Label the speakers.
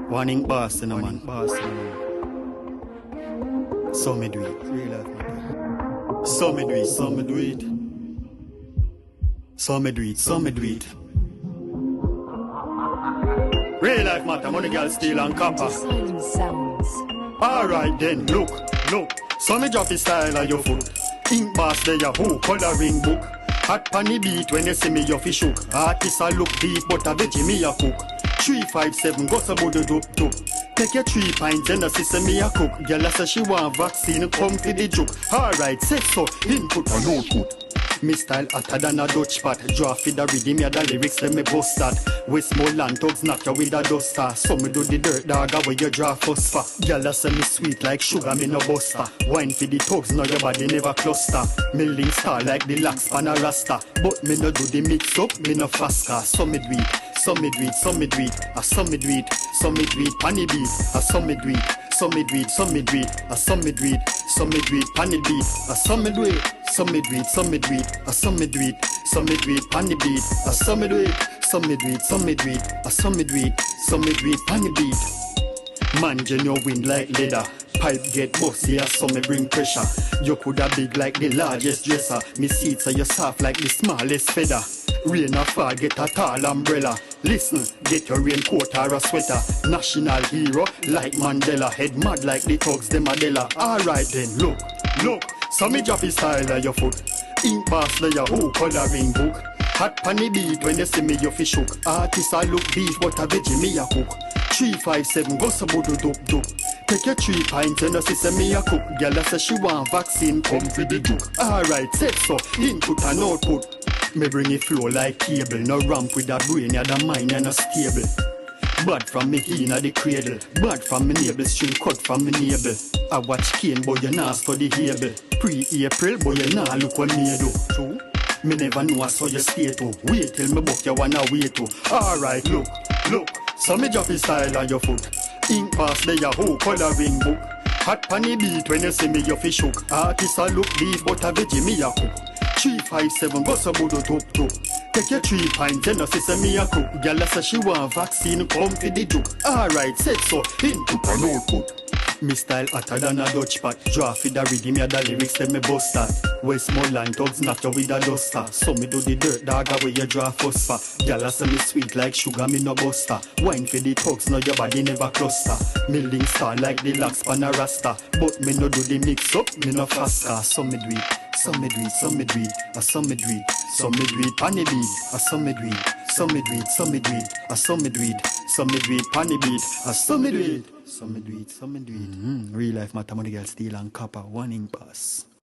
Speaker 1: One ink boss in a man. So me do it. Real life matter. So me do it. So me do it. So me do it. So me do it. Real life matter. Money girl steel and copper. Alright then, look. So me drop the style of your foot. Ink boss there ya who coloring book. Hot panny beat when you see me you fi shook. Artist a look deep but a veggie me a cook. 357 go so body dope. Take your 3 pints and see say me a cook. Girl say she want vaccine come fi the joke. Alright, set so input and output. Me style hotter than a Dutch pot. Draw fi the rhythm ya the lyrics let me bust that. Westmoreland thugs knock you with a duster. So me do the dirt dog away you draw fuss for. Girl say me sweet like sugar me no buster. Wine fi the thugs now your body never cluster. Me link star like the lax pan a rasta. But me no do the mix up me no fast car. So me do it. So me do it, so me do it, so me do it, so me do it, panny beat, so me do it, so me do it, so me do it, so me do it, so me do it, panny beat, so me do it, so me do it, so me do it, so me do it, so me do it, panny beat, so me do it, so me do it, so me do it, so me do it, so me do it, panny beat. Man, you wind like leather. Pipe get bossy, so me bring pressure. You coulda big like the largest dresser. Me seats are you soft like the smallest feather. Rain or fall, get a tall umbrella. Listen, get your raincoat or a sweater. National hero like Mandela. Head mad like the thugs, them Adela. Alright then, look. So me drop his style of your foot. Ink boss there, who coloring book. Hot panny beat when you see me you fi shook. Artist I look beef but a veggie me a cook. 357 go so bodo dope. Take your 3 pints and you see say me a cook. Girl say she want vaccine come for the joke. Alright, set so input and output. Me bring it flow like cable. No ramp with a brain, ya the mind and no stable. Bad from me inna the cradle. Bad from me navel, string cut from me navel. I watch Kane boy you nah study Hebel. Pre-April boy you nah look what me do. True. Me never know how you stay to. Wait till me book you wanna wait to. Alright, look. So me drop his style on your foot. Ink pass there ya whole coloring book. Hot panny beat when you see me you fi shook. Artist a look beef but a veggie me a cook. 357 go so bodo dope. Take your 3 pints and you see say me a cook. Girl say she want vaccine come for the joke. Alright, set so input and output. Me style hotter than a Dutch pot. Draw fi the rhythm ya the lyrics let me bust that. Westmoreland thugs knock you with a duster. So me do the dirt dog away you draw fuss for. Gyal say me sweet like sugar me no buster. Wine fi the thugs now your body never cluster. Me link star like the lax pan a rasta. But me no do the mix up me no fast car. So me do it. So me do it, so me do it, so me do it, so me do it, panny beat, so me do it, so me do it, so me do it, so me do it, so me do it, panny beat, so me do it, so me do it, so me do it. Real life matter, money girl steel and copper, one ink boss.